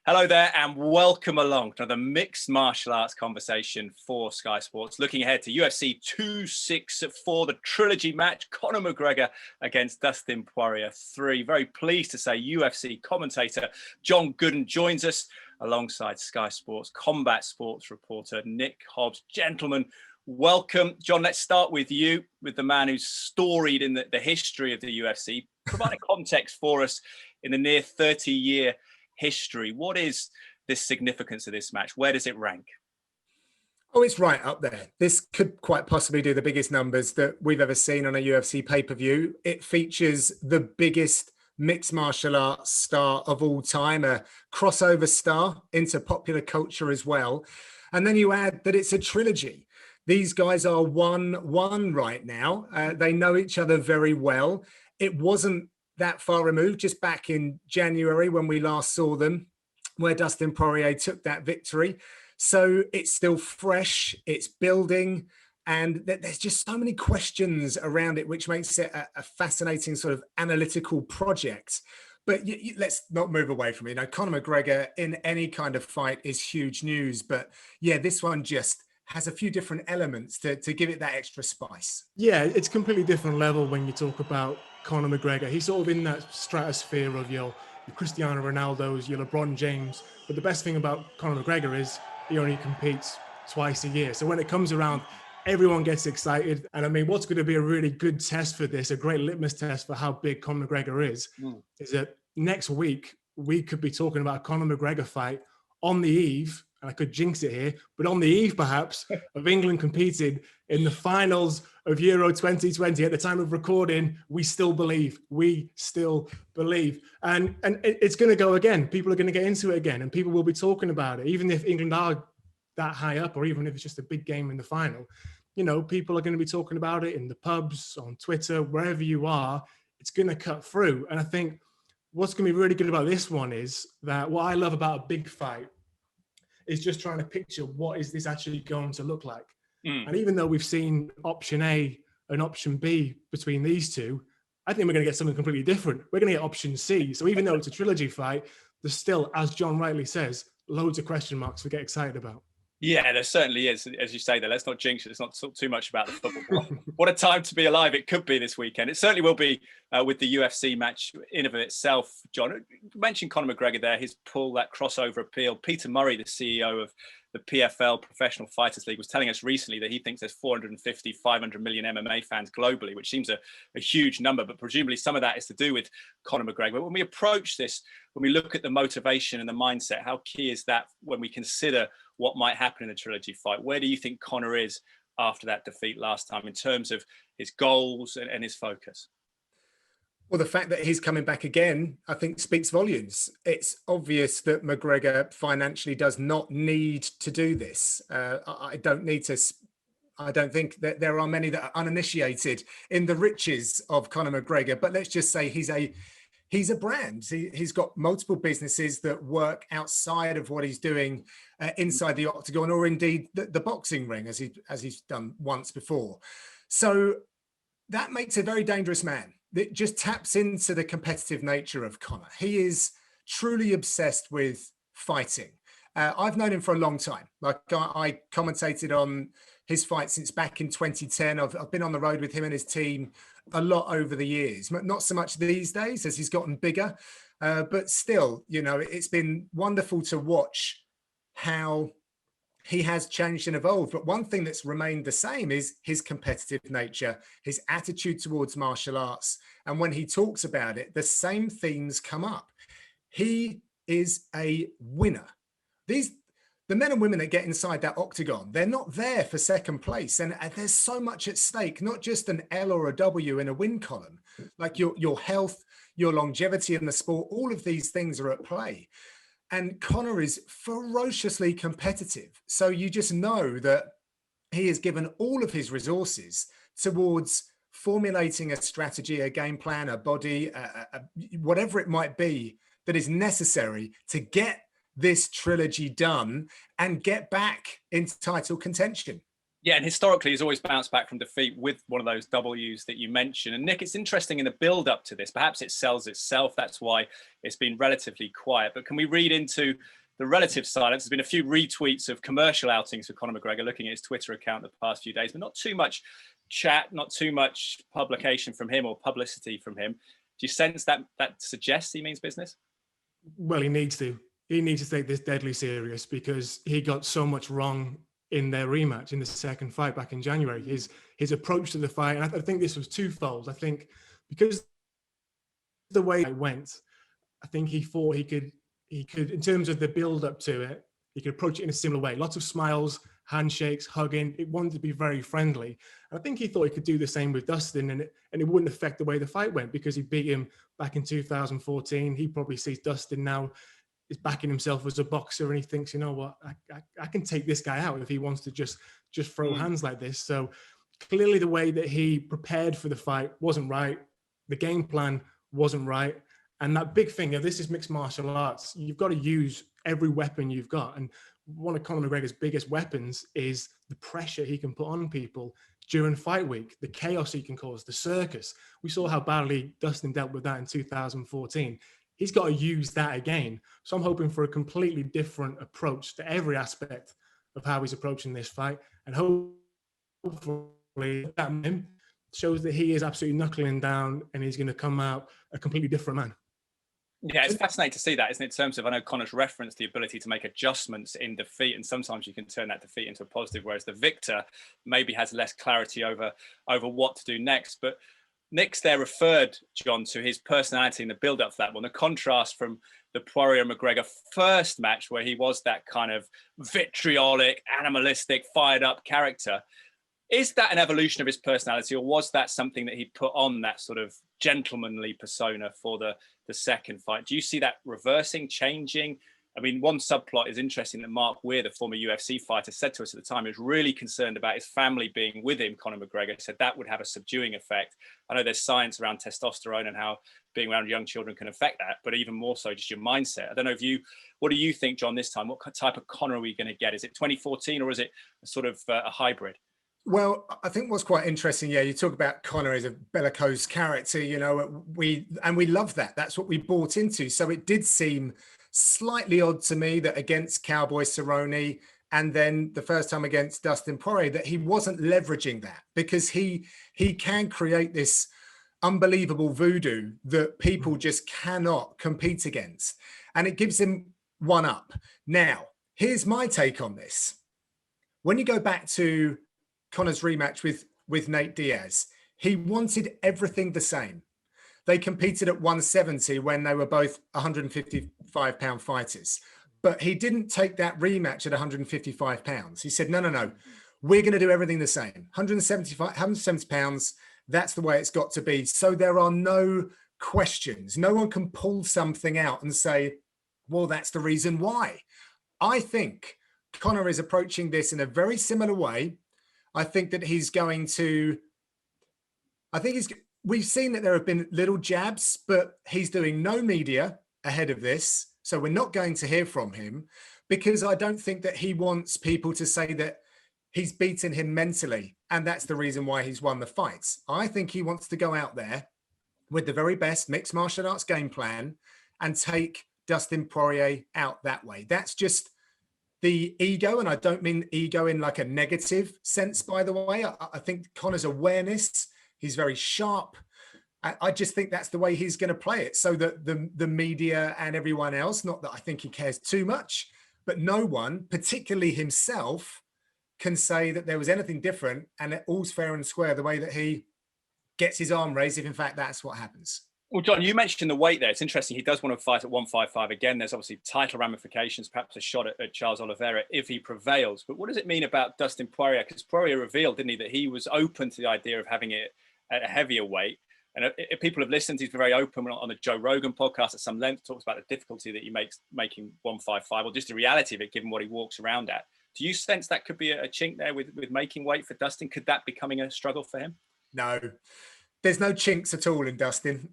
Hello there and welcome along to the mixed martial arts conversation for Sky Sports. Looking ahead to UFC 264, the trilogy match, Conor McGregor against Dustin Poirier 3. Very pleased to say UFC commentator John Gooden joins us alongside Sky Sports combat sports reporter Nik Hobbs. Gentlemen, welcome. John, let's start with you, with the man who's storied in the history of the UFC. Provide a context for us in the near 30-year history. What is the significance of this match? Where does it rank? Oh, it's right up there. This could quite possibly do the biggest numbers that we've ever seen on a UFC pay-per-view. It features the biggest mixed martial arts star of all time, a crossover star into popular culture as well. And then you add that it's a trilogy. These guys are 1-1 right now. They know each other very well. It wasn't that far removed, just back in January when we last saw them, where Dustin Poirier took that victory. So it's still fresh, it's building, and there's just so many questions around it, which makes it a fascinating sort of analytical project. But let's not move away from it. You know, Conor McGregor in any kind of fight is huge news, but yeah, this one just has a few different elements to give it that extra spice. Yeah, it's a completely different level when you talk about Conor McGregor. He's sort of in that stratosphere of your Cristiano Ronaldo's, your LeBron James. But the best thing about Conor McGregor is he only competes twice a year. So when it comes around, everyone gets excited. And I mean, what's going to be a really good test for this, a great litmus test for how big Conor McGregor is that next week we could be talking about a Conor McGregor fight on the eve, and I could jinx it here, but on the eve perhaps of England competing in the finals of Euro 2020. At the time of recording, we still believe. And it's going to go again. People are going to get into it again, and people will be talking about it. Even if England are that high up, or even if it's just a big game in the final, you know, people are going to be talking about it in the pubs, on Twitter, wherever you are. It's going to cut through. And I think what's going to be really good about this one is that what I love about a big fight is just trying to picture what is this actually going to look like. And even though we've seen option A and option B between these two, I think we're going to get something completely different. We're going to get option C. So even though it's a trilogy fight, there's still, as John rightly says, loads of question marks to get excited about. Yeah, there certainly is. As you say there, let's not jinx it. Let's not talk too much about the football. What a time to be alive it could be this weekend. It certainly will be with the UFC match in of itself. John, you mentioned Conor McGregor there, his pull, that crossover appeal. Peter Murray, the CEO of the PFL, Professional Fighters League, was telling us recently that he thinks there's 450, 500 million MMA fans globally, which seems a huge number, but presumably some of that is to do with Conor McGregor. But when we approach this, when we look at the motivation and the mindset, how key is that when we consider what might happen in the trilogy fight? Where do you think Conor is after that defeat last time in terms of his goals and his focus? Well, the fact that he's coming back again, I think, speaks volumes. It's obvious that McGregor financially does not need to do this. I don't think that there are many that are uninitiated in the riches of Conor McGregor, but let's just say he's a brand. He's got multiple businesses that work outside of what he's doing inside the octagon, or indeed the boxing ring, as he's done once before. So that makes a very dangerous man. It just taps into the competitive nature of Conor. He is truly obsessed with fighting. I've known him for a long time. Like I commentated on his fight since back in 2010. I've been on the road with him and his team a lot over the years. Not so much these days as he's gotten bigger, but still, you know, it's been wonderful to watch how he has changed and evolved. But one thing that's remained the same is his competitive nature, his attitude towards martial arts. And when he talks about it, the same themes come up. He is a winner. The men and women that get inside that octagon, they're not there for second place. And there's so much at stake, not just an L or a W in a win column, like your health, your longevity in the sport, all of these things are at play. And Conor is ferociously competitive. So you just know that he has given all of his resources towards formulating a strategy, a game plan, a body, whatever it might be that is necessary to get this trilogy done and get back into title contention. Yeah, and historically, he's always bounced back from defeat with one of those W's that you mentioned. And Nick, it's interesting in the build-up to this. Perhaps it sells itself. That's why it's been relatively quiet. But can we read into the relative silence? There's been a few retweets of commercial outings for Conor McGregor, looking at his Twitter account the past few days, but not too much chat, not too much publication from him or publicity from him. Do you sense that that suggests he means business? Well, he needs to. He needs to take this deadly serious, because he got so much wrong in their rematch in the second fight back in January. His approach to the fight, and I think this was twofold. I think because the way it went, I think he thought he could, in terms of the build up to it, he could approach it in a similar way. Lots of smiles, handshakes, hugging. It wanted to be very friendly. And I think he thought he could do the same with Dustin, and it wouldn't affect the way the fight went, because he beat him back in 2014. He probably sees Dustin now is backing himself as a boxer, and he thinks, you know what, I can take this guy out if he wants to just throw hands like this. So clearly the way that he prepared for the fight wasn't right. The game plan wasn't right. And that big thing of this is mixed martial arts. You've got to use every weapon you've got. And one of Conor McGregor's biggest weapons is the pressure he can put on people during fight week, the chaos he can cause, the circus. We saw how badly Dustin dealt with that in 2014. He's got to use that again. So I'm hoping for a completely different approach to every aspect of how he's approaching this fight. And hopefully that shows that he is absolutely knuckling down, and he's going to come out a completely different man. Yeah, it's fascinating to see that, isn't it? In terms of, I know Conor's referenced the ability to make adjustments in defeat, and sometimes you can turn that defeat into a positive, whereas the victor maybe has less clarity over what to do next. But Nick's there referred, John, to his personality in the build-up for that one. The contrast from the Poirier-McGregor first match, where he was that kind of vitriolic, animalistic, fired-up character. Is that an evolution of his personality, or was that something that he put on, that sort of gentlemanly persona for the second fight? Do you see that reversing, changing? I mean, one subplot is interesting that Mark Weir, the former UFC fighter, said to us at the time he was really concerned about his family being with him, Conor McGregor. Said that would have a subduing effect. I know there's science around testosterone and how being around young children can affect that, but even more so just your mindset. I don't know what do you think, John, this time? What type of Conor are we going to get? Is it 2014, or is it a sort of a hybrid? Well, I think what's quite interesting, yeah, you talk about Conor as a bellicose character, you know, we love that. That's what we bought into. So it did seem slightly odd to me that against Cowboy Cerrone, and then the first time against Dustin Poirier, that he wasn't leveraging that, because he can create this unbelievable voodoo that people just cannot compete against, and it gives him one up. Now, here's my take on this. When you go back to Conor's rematch with Nate Diaz, he wanted everything the same. They competed at 170 when they were both 155 pound fighters, but he didn't take that rematch at 155 pounds. He said, no, we're going to do everything the same. 170 pounds. That's the way it's got to be. So there are no questions. No one can pull something out and say, well, that's the reason why. I think Conor is approaching this in a very similar way. I think that we've seen that there have been little jabs, but he's doing no media ahead of this. So we're not going to hear from him, because I don't think that he wants people to say that he's beaten him mentally, and that's the reason why he's won the fights. I think he wants to go out there with the very best mixed martial arts game plan and take Dustin Poirier out that way. That's just the ego, and I don't mean ego in like a negative sense, by the way. I think Conor's awareness, he's very sharp. I just think that's the way he's going to play it, so that the media and everyone else, not that I think he cares too much, but no one, particularly himself, can say that there was anything different, and it all's fair and square the way that he gets his arm raised, if in fact that's what happens. Well, John, you mentioned the weight there. It's interesting. He does want to fight at 155 again. There's obviously title ramifications, perhaps a shot at Charles Oliveira if he prevails. But what does it mean about Dustin Poirier? Because Poirier revealed, didn't he, that he was open to the idea of having it at a heavier weight. And if people have listened, he's been very open on the Joe Rogan podcast at some length, talks about the difficulty that he makes making 155, or just the reality of it, given what he walks around at. Do you sense that could be a chink there with making weight for Dustin? Could that be becoming a struggle for him? No. There's no chinks at all in Dustin.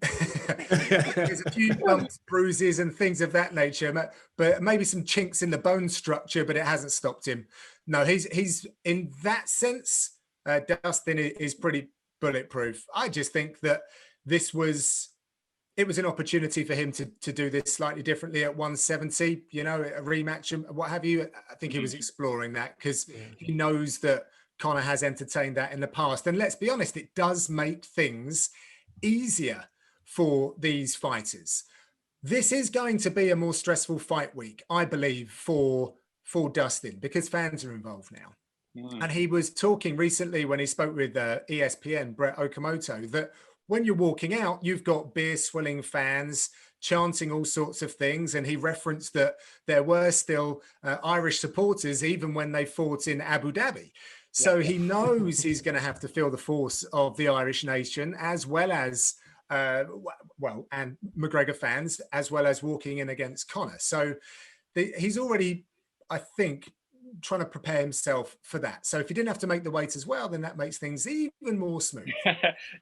There's a few bumps, bruises and things of that nature, but maybe some chinks in the bone structure, but it hasn't stopped him. No, he's in that sense, Dustin is pretty bulletproof. I just think that it was an opportunity for him to do this slightly differently at 170, a rematch and what have you. I think he was exploring that because he knows that Conor has entertained that in the past. And let's be honest, it does make things easier for these fighters. This is going to be a more stressful fight week, I believe, for Dustin, because fans are involved now. And he was talking recently when he spoke with ESPN, Brett Okamoto, that when you're walking out, you've got beer swilling fans chanting all sorts of things. And he referenced that there were still Irish supporters, even when they fought in Abu Dhabi. So he knows he's going to have to feel the force of the Irish nation, as well as, and McGregor fans, as well as walking in against Conor. So he's already, I think, trying to prepare himself for that. So if he didn't have to make the weight as well, then that makes things even more smooth.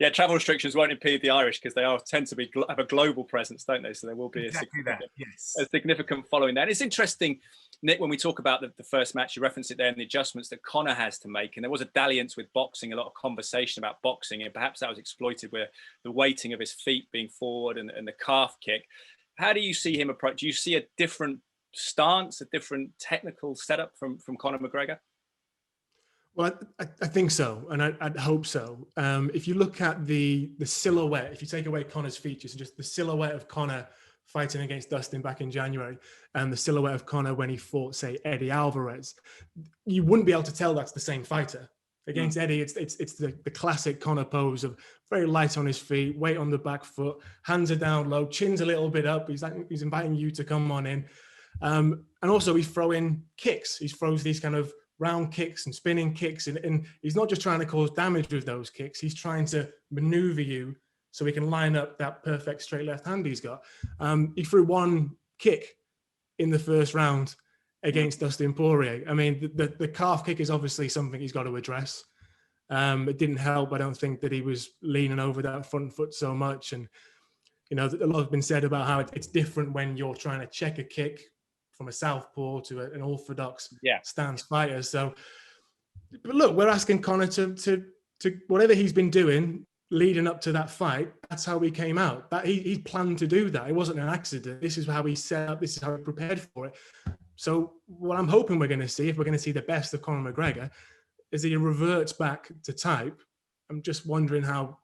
Yeah, travel restrictions won't impede the Irish because they tend to have a global presence, don't they? So there will be a significant following that. It's interesting, Nick, when we talk about the first match, you referenced it there and the adjustments that Conor has to make. And there was a dalliance with boxing, a lot of conversation about boxing, and perhaps that was exploited with the weighting of his feet being forward and the calf kick. How do you see him approach? Do you see a different stance, a different technical setup from Conor McGregor? Well, I think so, and I'd hope so. If you look at the silhouette, if you take away Conor's features, just the silhouette of Conor fighting against Dustin back in January, and the silhouette of Conor when he fought, say, Eddie Alvarez, you wouldn't be able to tell that's the same fighter. Against Eddie, it's the classic Conor pose of very light on his feet, weight on the back foot, hands are down low, chin's a little bit up. He's inviting you to come on in. And also he's throwing kicks. He throws these kind of round kicks and spinning kicks. And he's not just trying to cause damage with those kicks. He's trying to maneuver you so he can line up that perfect straight left hand he's got. He threw one kick in the first round against Dustin Poirier. I mean, the calf kick is obviously something he's got to address. It didn't help, I don't think, that he was leaning over that front foot so much. And, a lot has been said about how it's different when you're trying to check a kick from a southpaw to an orthodox stance fighter. So, but look, we're asking Conor to whatever he's been doing leading up to that fight. That's how he came out. That he planned to do that. It wasn't an accident. This is how he set up. This is how he prepared for it. So, what I'm hoping we're going to see, if we're going to see the best of Conor McGregor, is he reverts back to type. I'm just wondering how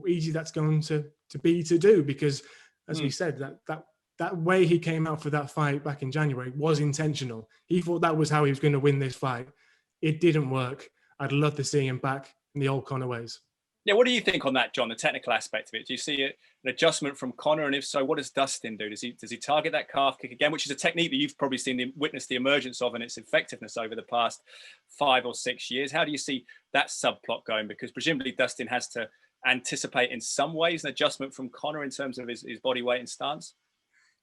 easy that's going to be to do, because, as we said, that way he came out for that fight back in January was intentional. He thought that was how he was going to win this fight. It didn't work. I'd love to see him back in the old Conor ways. Yeah, what do you think on that, John, the technical aspect of it? Do you see an adjustment from Conor? And if so, what does Dustin do? Does he target that calf kick again, which is a technique that you've probably witnessed the emergence of and its effectiveness over the past 5 or 6 years? How do you see that subplot going? Because presumably Dustin has to anticipate in some ways an adjustment from Conor in terms of his body weight and stance.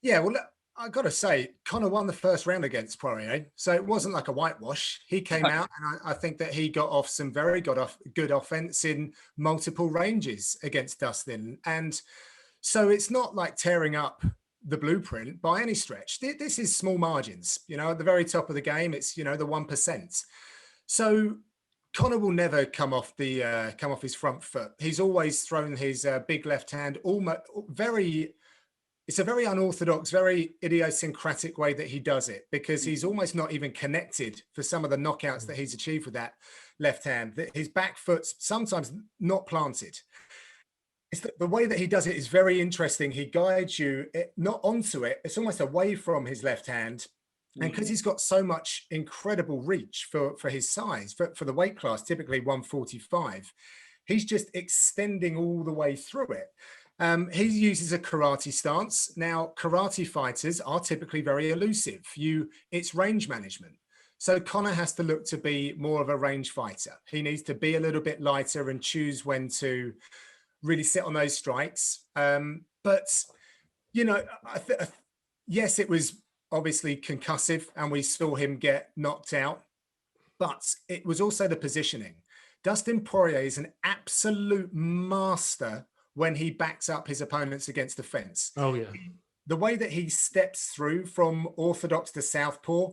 Yeah, well, I got to say, Conor won the first round against Poirier, so it wasn't like a whitewash. He came out, and I think that he got off some very good offense in multiple ranges against Dustin. And so it's not like tearing up the blueprint by any stretch. This is small margins, at the very top of the game. It's, the 1%. So Conor will never come off his front foot. He's always thrown his big left hand it's a very unorthodox, very idiosyncratic way that he does it, because he's almost not even connected for some of the knockouts that he's achieved with that left hand. His back foot's sometimes not planted. It's the way that he does it is very interesting. He guides you not onto it. It's almost away from his left hand. And because he's got so much incredible reach for his size, for the weight class, typically 145, he's just extending all the way through it. He uses a karate stance. Now, karate fighters are typically very elusive. It's range management. So Conor has to look to be more of a range fighter. He needs to be a little bit lighter and choose when to really sit on those strikes. But, yes, it was obviously concussive and we saw him get knocked out, but it was also the positioning. Dustin Poirier is an absolute master when he backs up his opponents against the fence. Oh, yeah. The way that he steps through from orthodox to southpaw,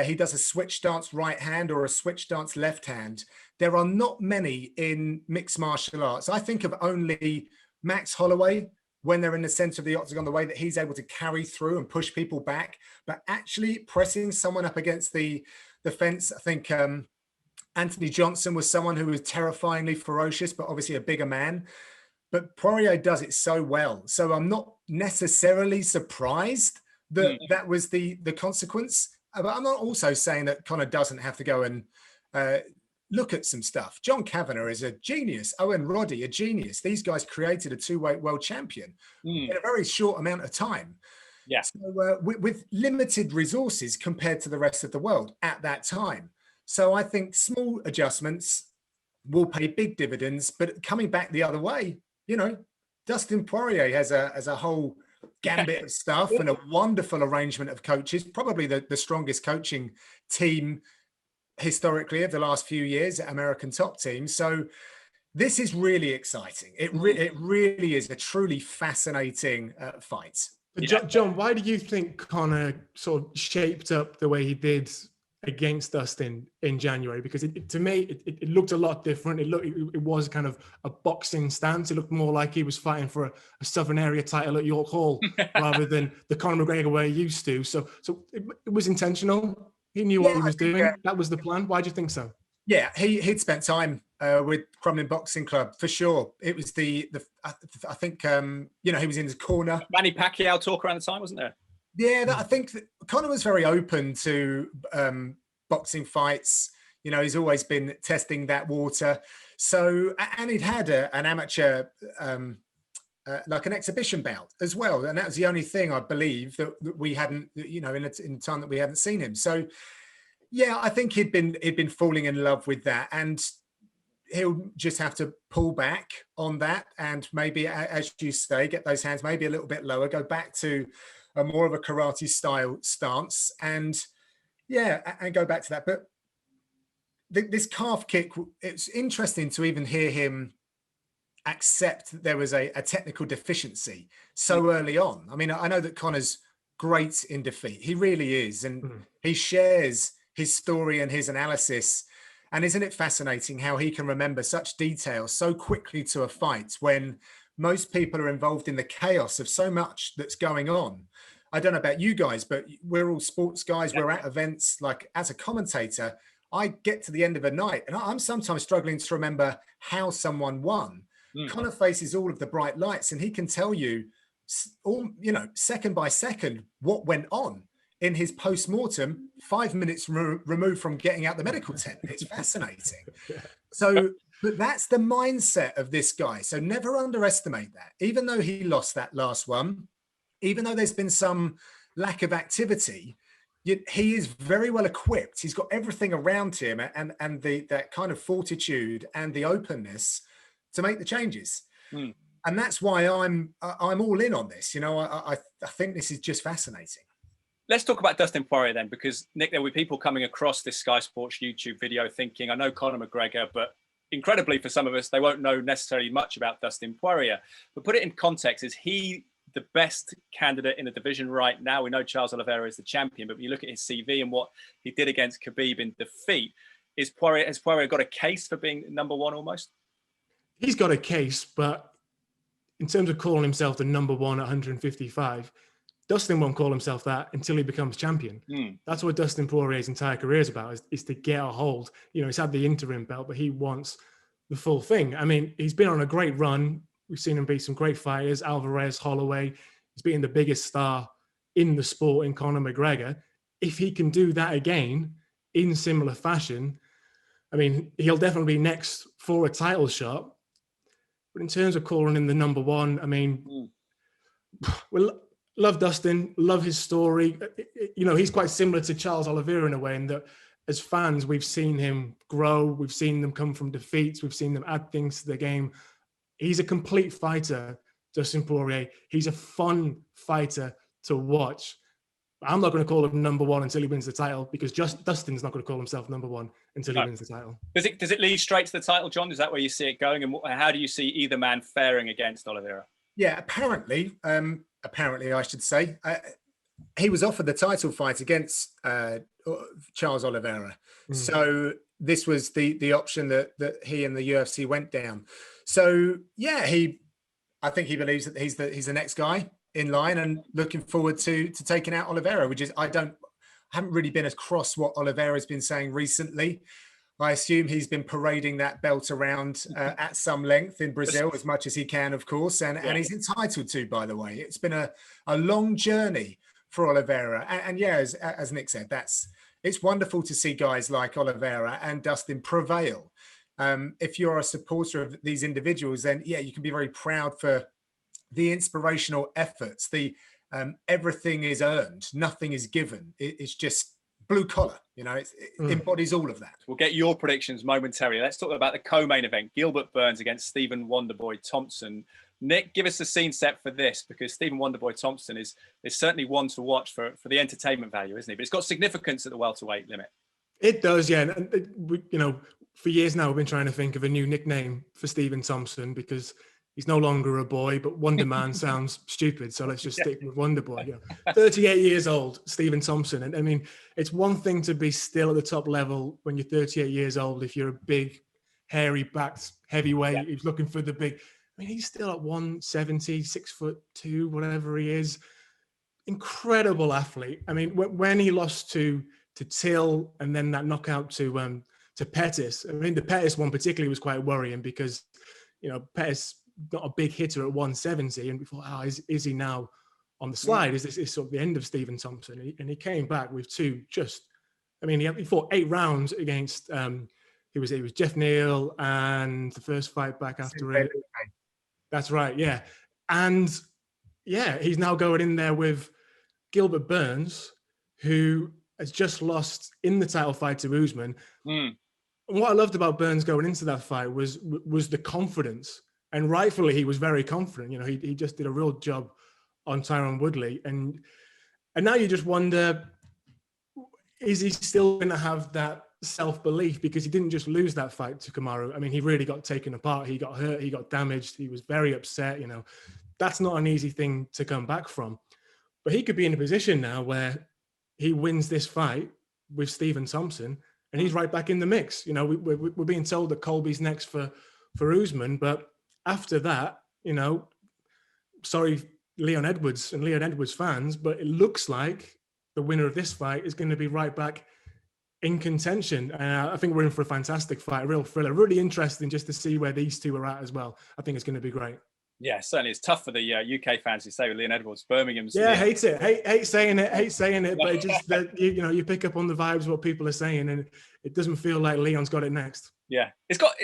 He does a switch stance right hand or a switch stance left hand. There are not many in mixed martial arts. I think of only Max Holloway when they're in the center of the octagon, the way that he's able to carry through and push people back, but actually pressing someone up against the fence. I think Anthony Johnson was someone who was terrifyingly ferocious, but obviously a bigger man. But Poirier does it so well. So I'm not necessarily surprised that that was the consequence. But I'm not also saying that Conor doesn't have to go and look at some stuff. John Kavanagh is a genius. Owen Roddy, a genius. These guys created a two-weight world champion in a very short amount of time. Yeah. So, with limited resources compared to the rest of the world at that time. So I think small adjustments will pay big dividends. But coming back the other way, you know, Dustin Poirier has a whole gambit of stuff and a wonderful arrangement of coaches, probably the strongest coaching team historically of the last few years at American Top Team. So this is really exciting. It really is a truly fascinating fight. But John, why do you think Conor sort of shaped up the way he did against Dustin in January? Because to me, it looked a lot different. It was kind of a boxing stance. It looked more like he was fighting for a Southern Area title at York Hall rather than the Conor McGregor way he used to. So it was intentional. He knew what he was doing. That was the plan. Why do you think so? Yeah, he'd spent time with Crumlin Boxing Club for sure. It was I think he was in his corner. Manny Pacquiao talk around the time, wasn't there? Yeah, I think that Conor was very open to boxing fights. You know, he's always been testing that water. So, and he'd had an amateur, like an exhibition bout as well. And that was the only thing I believe that we hadn't, you know, in the time that we hadn't seen him. So, yeah, I think he'd been falling in love with that. And he'll just have to pull back on that. And maybe, as you say, get those hands maybe a little bit lower, go back to a more of a karate style stance and go back to that. But this calf kick, it's interesting to even hear him accept that there was a technical deficiency so early on. I mean, I know that Conor's great in defeat. He really is. And he shares his story and his analysis. And isn't it fascinating how he can remember such detail so quickly to a fight when most people are involved in the chaos of so much that's going on. I don't know about you guys, but we're all sports guys. We're at events. Like, as a commentator, I get to the end of a night and I'm sometimes struggling to remember how someone won. Conor faces all of the bright lights and he can tell you, second by second, what went on in his post-mortem 5 minutes removed from getting out the medical tent. It's fascinating. So, but that's the mindset of this guy. So never underestimate that. Even though he lost that last one, even though there's been some lack of activity, he is very well equipped. He's got everything around him and that kind of fortitude and the openness to make the changes. And that's why I'm all in on this. You know, I think this is just fascinating. Let's talk about Dustin Poirier then, because Nick, there were people coming across this Sky Sports YouTube video thinking, I know Conor McGregor, but incredibly for some of us, they won't know necessarily much about Dustin Poirier. But put it in context, is he the best candidate in the division right now? We know Charles Oliveira is the champion, but when you look at his CV and what he did against Khabib in defeat, has Poirier got a case for being number one almost? He's got a case, but in terms of calling himself the number one at 155, Dustin won't call himself that until he becomes champion. That's what Dustin Poirier's entire career is about, is to get a hold. You know, he's had the interim belt, but he wants the full thing. I mean, he's been on a great run. We've seen him beat some great fighters, Alvarez, Holloway. He's beaten the biggest star in the sport in Conor McGregor. If he can do that again in similar fashion, I mean, he'll definitely be next for a title shot. But in terms of calling him the number one, I mean, well, love Dustin, love his story. You know, he's quite similar to Charles Oliveira in a way, in that as fans, we've seen him grow. We've seen them come from defeats. We've seen them add things to the game. He's a complete fighter, Dustin Poirier. He's a fun fighter to watch. I'm not going to call him number one until he wins the title, because Dustin's not going to call himself number one until he wins the title. Does it lead straight to the title, John? Is that where you see it going? And how do you see either man faring against Oliveira? Yeah, apparently, I should say, he was offered the title fight against Charles Oliveira. So this was the option that he and the UFC went down. So yeah, I think he believes that he's the next guy in line, and looking forward to taking out Oliveira, which is I haven't really been across what Oliveira's been saying recently. I assume he's been parading that belt around at some length in Brazil as much as he can, of course, and he's entitled to, by the way. It's been a long journey for Oliveira. And yeah, as Nik said, it's wonderful to see guys like Oliveira and Dustin prevail. If you're a supporter of these individuals, then yeah, you can be very proud for the inspirational efforts. Everything is earned, nothing is given. It's just blue collar, it embodies all of that. We'll get your predictions momentarily. Let's talk about the co-main event, Gilbert Burns against Stephen Wonderboy Thompson. Nik, give us the scene set for this, because Stephen Wonderboy Thompson is certainly one to watch for the entertainment value, isn't he? But it's got significance at the welterweight limit. It does, yeah. And for years now, we've been trying to think of a new nickname for Stephen Thompson, because he's no longer a boy, but Wonder Man sounds stupid. So let's just stick with Wonder Boy. 38 years old, Stephen Thompson. And I mean, it's one thing to be still at the top level when you're 38 years old. If you're a big, hairy backed heavyweight, who's looking for the big, I mean, he's still at 170, 6'2", whatever he is. Incredible athlete. I mean, when he lost to Till and then that knockout to Pettis, I mean, the Pettis one particularly was quite worrying, because, Pettis not a big hitter at 170, and we thought, is he now on the slide? Is this sort of the end of Stephen Thompson? And he came back with two he fought 8 rounds against it was Jeff Neal, and the first fight back after it. That's right, yeah. And yeah, he's now going in there with Gilbert Burns, who has just lost in the title fight to Usman. And what I loved about Burns going into that fight was the confidence. And rightfully, he was very confident. He just did a real job on Tyron Woodley. And now you just wonder, is he still going to have that self-belief? Because he didn't just lose that fight to Kamaru. I mean, he really got taken apart. He got hurt. He got damaged. He was very upset. That's not an easy thing to come back from. But he could be in a position now where he wins this fight with Stephen Thompson, and he's right back in the mix. We're being told that Colby's next for Usman, but after that, sorry, Leon Edwards and Leon Edwards fans, but it looks like the winner of this fight is going to be right back in contention. I think we're in for a fantastic fight, a real thriller, really interesting just to see where these two are at as well. I think it's going to be great. Yeah, certainly. It's tough for the UK fans who say with Leon Edwards, Birmingham's. Yeah, hate it. Hate saying it, but it just, you pick up on the vibes of what people are saying, and it doesn't feel like Leon's got it next. Yeah, it's got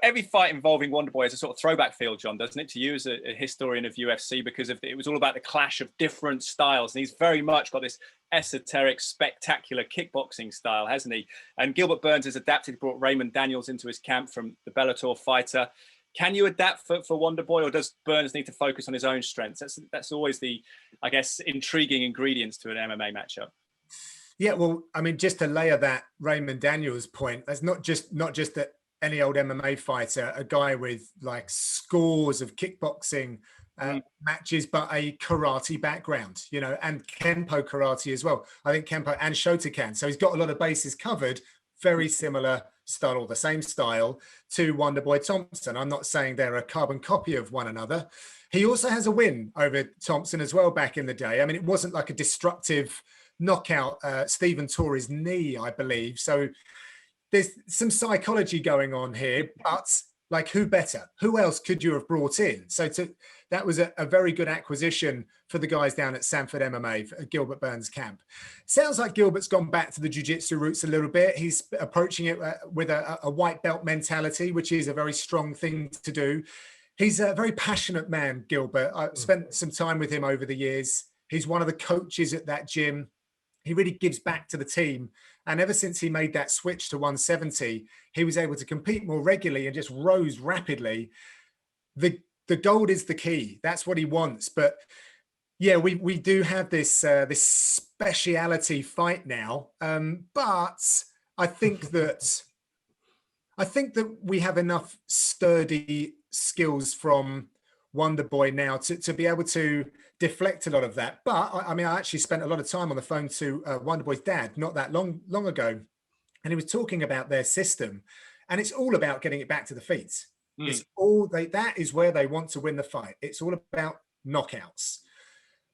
every fight involving Wonderboy is a sort of throwback feel, John, doesn't it, to you as a historian of UFC, because it was all about the clash of different styles, and he's very much got this esoteric, spectacular kickboxing style, hasn't he? And Gilbert Burns has adapted, brought Raymond Daniels into his camp from the Bellator fighter. Can you adapt for Wonderboy, or does Burns need to focus on his own strengths? That's always the, I guess, intriguing ingredients to an MMA matchup. Yeah, well, I mean, just to layer that Raymond Daniels point, that's not just that any old MMA fighter, a guy with like scores of kickboxing matches, but a karate background, and Kenpo karate as well. I think Kenpo and Shotokan. So he's got a lot of bases covered, very similar style, or the same style, to Wonderboy Thompson. I'm not saying they're a carbon copy of one another. He also has a win over Thompson as well back in the day. I mean, it wasn't like a destructive knockout. Stephen tore his knee, I believe. So there's some psychology going on here, but like, who better? Who else could you have brought in? So that was a very good acquisition for the guys down at Sanford MMA, at Gilbert Burns' camp. Sounds like Gilbert's gone back to the jiu-jitsu roots a little bit. He's approaching it with a white belt mentality, which is a very strong thing to do. He's a very passionate man, Gilbert. I've spent some time with him over the years. He's one of the coaches at that gym. He really gives back to the team. And ever since he made that switch to 170, he was able to compete more regularly and just rose rapidly. The gold is the key. That's what he wants. But yeah, we do have this speciality fight now. But I think that we have enough sturdy skills from Wonder Boy now to be able to deflect a lot of that. But I mean, I actually spent a lot of time on the phone to Wonder Boy's dad not that long ago, and he was talking about their system, and it's all about getting it back to the feet. It's all that is where they want to win the fight. It's all about knockouts.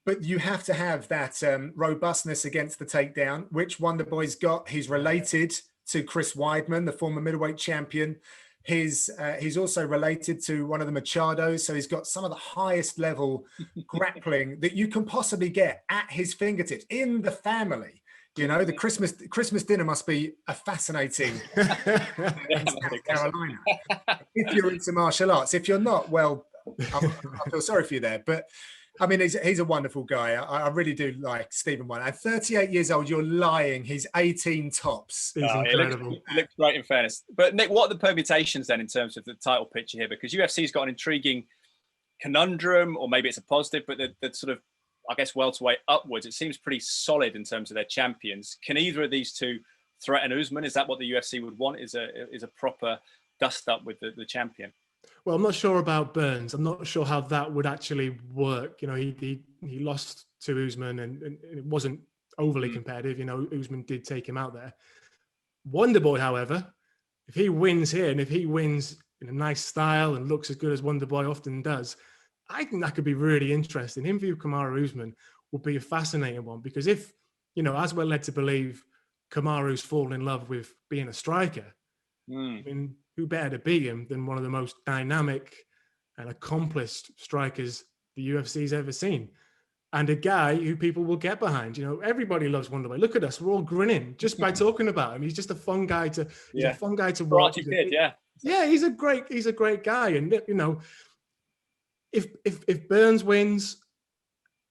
But you have to have that robustness against the takedown, which Wonder Boy's got. He's related to Chris Weidman, the former middleweight champion. He's also related to one of the Machados, so he's got some of the highest level grappling that you can possibly get at his fingertips in the family. You know, the Christmas dinner must be a fascinating in South Carolina if you're into martial arts. If you're not, well, I feel sorry for you there. But I mean, he's a wonderful guy. I really do like Stephen Wonder. At 38 years old, you're lying. He's 18 tops. He's incredible. It looks great in fairness. But Nick, what are the permutations then in terms of the title picture here? Because UFC's got an intriguing conundrum, or maybe it's a positive, but the sort of, I guess, welterweight upwards, it seems pretty solid in terms of their champions. Can either of these two threaten Usman? Is that what the UFC would want? Is a proper dust up with the champion? Well, I'm not sure about Burns. I'm not sure how that would actually work. You know, he lost to Usman and it wasn't overly competitive. You know, Usman did take him out there. Wonder Boy, however, if he wins here and if he wins in a nice style and looks as good as Wonder Boy often does, I think that could be really interesting. Him vs. Kamaru Usman would be a fascinating one, because if, you know, as we're led to believe, Kamaru's fallen in love with being a striker, I mean, who better to beat him than one of the most dynamic and accomplished strikers the UFC's ever seen? And a guy who people will get behind. You know, everybody loves Wonder Boy. Look at us, we're all grinning just by talking about him. He's just a fun guy to watch. He's a great guy. And you know, if Burns wins,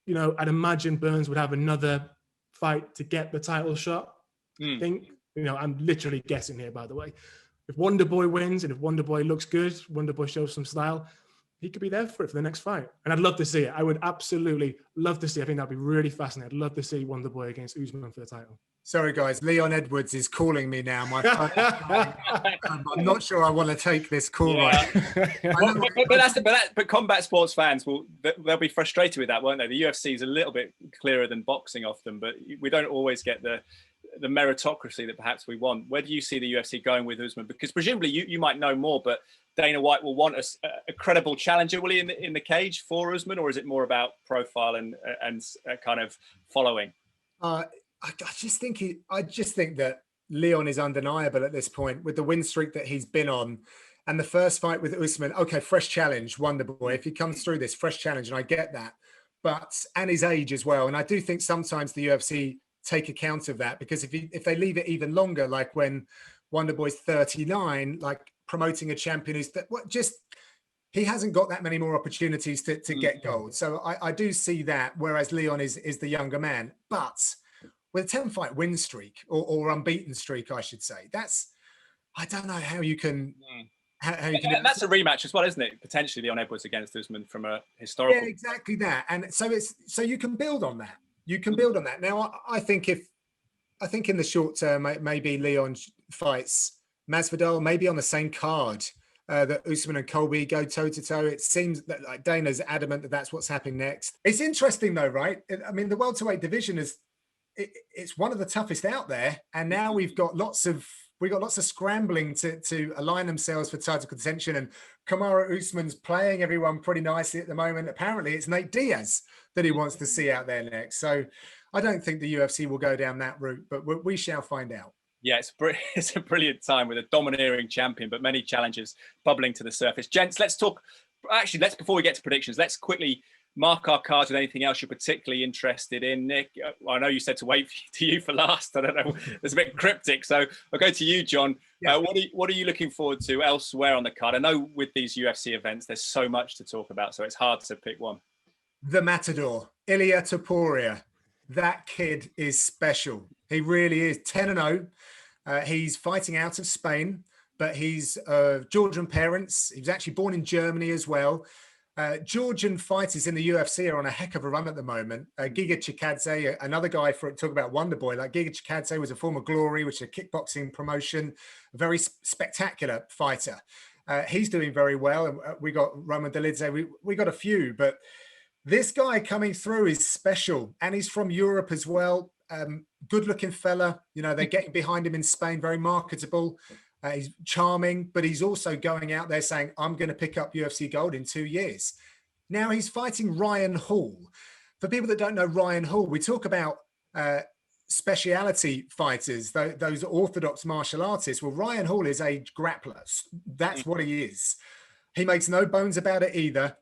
you know, I'd imagine Burns would have another fight to get the title shot. I think, you know, I'm literally guessing here, by the way. If Wonder Boy wins and if Wonder Boy looks good, Wonder Boy shows some style, he could be there for the next fight. And I'd love to see it. I would absolutely love to see it. I think that'd be really fascinating. I'd love to see Wonder Boy against Usman for the title. Sorry, guys. Leon Edwards is calling me now. I'm not sure I want to take this call. But combat sports fans they'll be frustrated with that, won't they? The UFC is a little bit clearer than boxing often, but we don't always get the meritocracy that perhaps we want. Where do you see the UFC going with Usman? Because presumably you might know more, but Dana White will want a credible challenger, will he, in the cage for Usman, or is it more about profile and kind of following? I just think that Leon is undeniable at this point with the win streak that he's been on, and the first fight with Usman. Okay, fresh challenge, Wonder Boy. If he comes through this, fresh challenge, and I get that, and his age as well. And I do think sometimes the UFC take account of that, because if they leave it even longer, like when Wonder Boy's 39, like promoting a champion who's he hasn't got that many more opportunities to get gold. So I do see that, whereas Leon is the younger man. But with a 10-fight win streak or unbeaten streak, I should say, I don't know how you can. How you can. And that's a rematch as well, isn't it? Potentially Leon Edwards against Usman from a historical. Yeah, exactly that. And so you can build on that. You can build on that. Now, I think in the short term, maybe Leon fights Masvidal, maybe on the same card that Usman and Colby go toe-to-toe. It seems that like Dana's adamant that that's what's happening next. It's interesting though, right? I mean, the welterweight division it's one of the toughest out there. And now we've got lots of scrambling to align themselves for title contention. And Kamaru Usman's playing everyone pretty nicely at the moment. Apparently it's Nate Diaz that he wants to see out there next. So I don't think the UFC will go down that route, but we shall find out. Yeah, it's a brilliant time with a domineering champion, but many challenges bubbling to the surface. Gents, before we get to predictions, let's quickly mark our cards with anything else you're particularly interested in. Nick, I know you said to wait to you for last. I don't know, it's a bit cryptic. So I'll go to you, John. Yeah. What are you looking forward to elsewhere on the card? I know with these UFC events, there's so much to talk about, so it's hard to pick one. The Matador, Ilia Topuria. That kid is special. He really is. 10-0. He's fighting out of Spain, but he's Georgian parents. He was actually born in Germany as well. Georgian fighters in the UFC are on a heck of a run at the moment. Giga Chikadze, another guy talk about Wonder Boy. Like Giga Chikadze was a former Glory, which is a kickboxing promotion, a very spectacular fighter. He's doing very well. And we got Roman Dolidze. We got a few, but this guy coming through is special, and he's from Europe as well. Good-looking fella. You know, they're getting behind him in Spain. Very marketable. He's charming, but he's also going out there saying, "I'm going to pick up UFC gold in 2 years." Now he's fighting Ryan Hall. For people that don't know Ryan Hall, we talk about speciality fighters, those orthodox martial artists. Well, Ryan Hall is a grappler. That's what he is. He makes no bones about it either.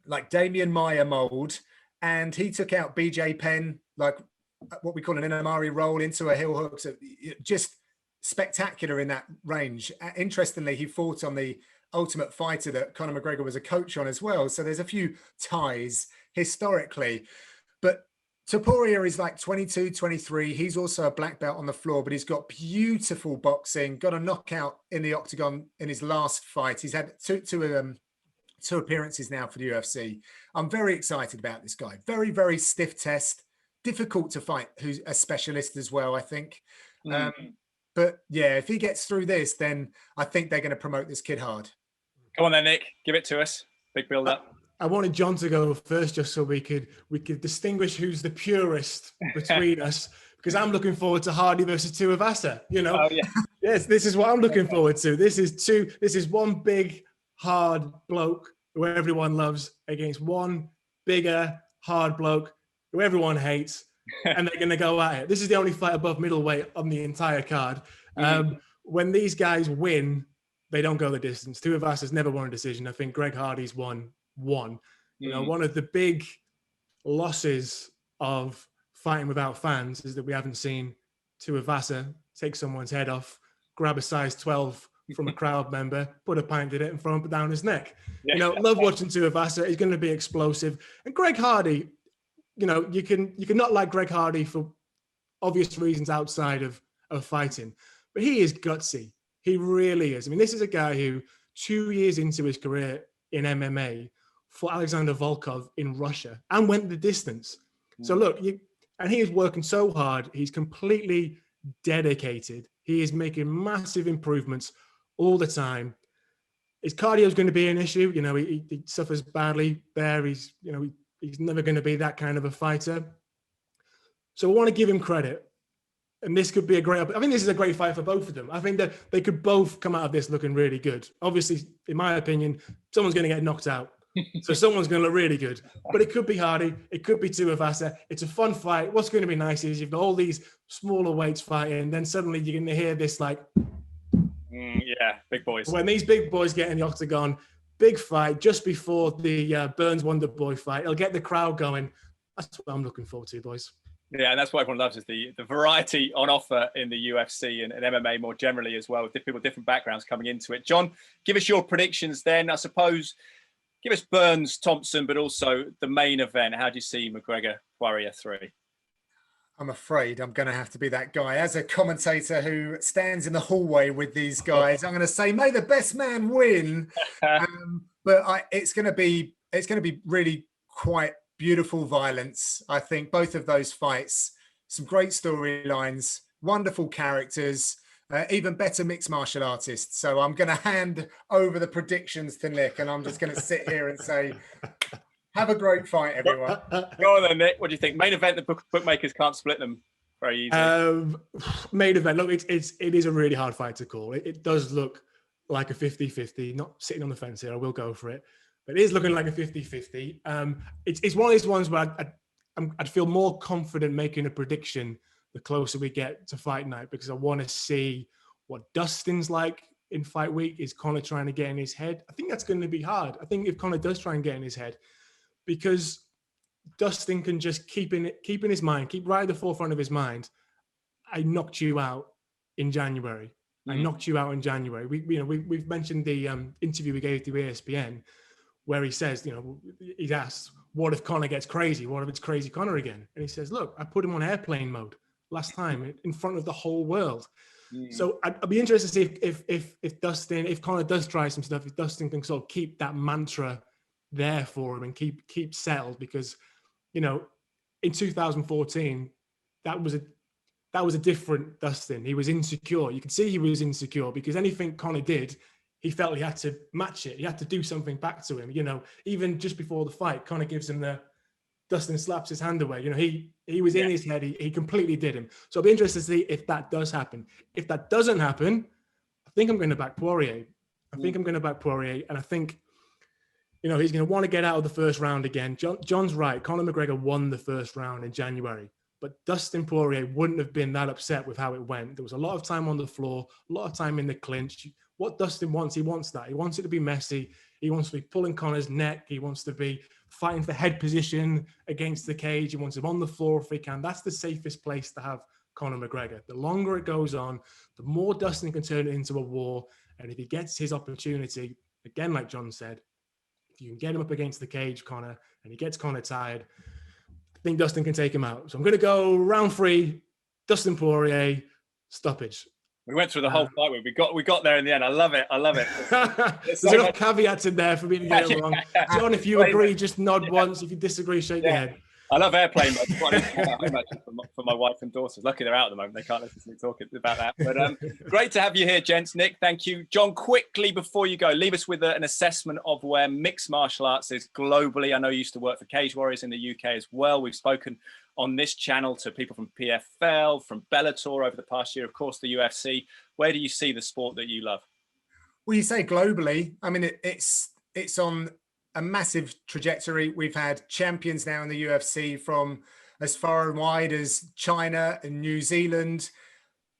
Like Damian Maia mold, and he took out BJ Penn, like what we call an Inamari roll into a heel hook. So just spectacular in that range. Interestingly, he fought on the Ultimate Fighter that Conor McGregor was a coach on as well. So there's a few ties historically. But Toporia is like 22, 23. He's also a black belt on the floor, but he's got beautiful boxing, got a knockout in the octagon in his last fight. He's had two appearances now for the UFC. I'm very excited about this guy. Very, very stiff test. Difficult to fight, who's a specialist as well, I think. But yeah, if he gets through this, then I think they're going to promote this kid hard. Come on then, Nick. Give it to us. Big build up. I wanted John to go first just so we could distinguish who's the purist between us, because I'm looking forward to Hardy versus Tuivasa. You know, oh, yeah. Yes, this is what I'm looking forward to. This is one big hard bloke who everyone loves against one bigger hard bloke who everyone hates, and they're going to go at it. This is the only fight above middleweight on the entire card. When these guys win, they don't go the distance. Tuivasa's never won a decision. I think Greg Hardy's won one. You know, one of the big losses of fighting without fans is that we haven't seen Tuivasa take someone's head off, grab a size 12 from a crowd member, put a pint in it, and throw him down his neck. Yeah. You know, love watching Tuivasa. He's going to be explosive. And Greg Hardy, you know, you can not like Greg Hardy for obvious reasons outside of fighting, but he is gutsy. He really is. I mean, this is a guy who 2 years into his career in MMA fought Alexander Volkov in Russia and went the distance. So look, and he is working so hard. He's completely dedicated. He is making massive improvements all the time. His cardio is going to be an issue. You know, he suffers badly there. He's never going to be that kind of a fighter. So I want to give him credit. And this could be I think this is a great fight for both of them. I think that they could both come out of this looking really good. Obviously, in my opinion, someone's going to get knocked out. So someone's going to look really good. But it could be Hardy. It could be Tuivasa. It's a fun fight. What's going to be nice is you've got all these smaller weights fighting, and then suddenly you're going to hear this like... yeah, big boys. When these big boys get in the octagon, big fight just before the Burns Wonder Boy fight. It'll get the crowd going. That's what I'm looking forward to, boys. Yeah, and that's what everyone loves is the variety on offer in the UFC and MMA more generally as well, with people with different backgrounds coming into it. John, give us your predictions then. I suppose, give us Burns, Thompson, but also the main event. How do you see McGregor, Poirier 3? I'm afraid I'm going to have to be that guy. As a commentator who stands in the hallway with these guys, I'm going to say, may the best man win. But it's going to be really quite beautiful violence. I think both of those fights, some great storylines, wonderful characters, even better mixed martial artists. So I'm going to hand over the predictions to Nick, and I'm just going to sit here and say, have a great fight, everyone. Go on then, Nick. What do you think? Main event, the bookmakers can't split them very easily. Main event, look, it is a really hard fight to call. It does look like a 50-50, not sitting on the fence here. I will go for it. But it is looking like a 50-50. It's one of these ones where I'd feel more confident making a prediction the closer we get to fight night, because I want to see what Dustin's like in fight week. Is Conor trying to get in his head? I think that's going to be hard. I think if Conor does try and get in his head, because Dustin can just keep in his mind, keep right at the forefront of his mind, I knocked you out in January. I knocked you out in January. We've mentioned the interview we gave to ESPN, where he says, he's asked, what if Conor gets crazy? What if it's crazy Conor again? And he says, look, I put him on airplane mode last time in front of the whole world. So I'd be interested to see if Conor does try some stuff, if Dustin can sort of keep that mantra there for him and keep settled, because, in 2014, that was a different Dustin. He was insecure. You could see he was insecure because anything Conor did, he felt he had to match it. He had to do something back to him. You know, even just before the fight, Conor gives him Dustin slaps his hand away. You know, he was in his head. He completely did him. So I'll be interested to see if that does happen. If that doesn't happen, I think I'm going to back Poirier. And I think, you know, he's going to want to get out of the first round again. John's right. Conor McGregor won the first round in January. But Dustin Poirier wouldn't have been that upset with how it went. There was a lot of time on the floor, a lot of time in the clinch. What Dustin wants, he wants that. He wants it to be messy. He wants to be pulling Conor's neck. He wants to be fighting for head position against the cage. He wants him on the floor if he can. That's the safest place to have Conor McGregor. The longer it goes on, the more Dustin can turn it into a war. And if he gets his opportunity, again, like John said, if you can get him up against the cage, Conor, and he gets Conor tired, I think Dustin can take him out. So I'm going to go round 3, Dustin Poirier, stoppage. We went through the whole fight. We got there in the end. I love it. There's enough caveats in there for me to get it wrong. John, if you agree, just nod once. If you disagree, shake your head. I love airplane mode. For my wife and daughters. Lucky they're out at the moment. They can't listen to me talking about that. But great to have you here, gents. Nik, thank you. John, quickly before you go, leave us with an assessment of where mixed martial arts is globally. I know you used to work for Cage Warriors in the UK as well. We've spoken on this channel to people from PFL, from Bellator over the past year, of course, the UFC. Where do you see the sport that you love? Well, you say globally. I mean, it's on a massive trajectory. We've had champions now in the UFC from as far and wide as China and New Zealand.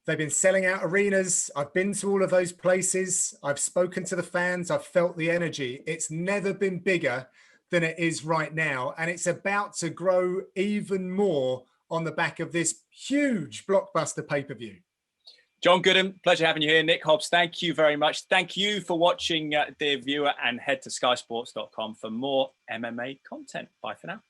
They've been selling out arenas. I've been to all of those places. I've spoken to the fans. I've felt the energy. It's never been bigger than it is right now. And it's about to grow even more on the back of this huge blockbuster pay-per-view. John Gooden, pleasure having you here. Nik Hobbs, thank you very much. Thank you for watching, dear viewer, and head to skysports.com for more MMA content. Bye for now.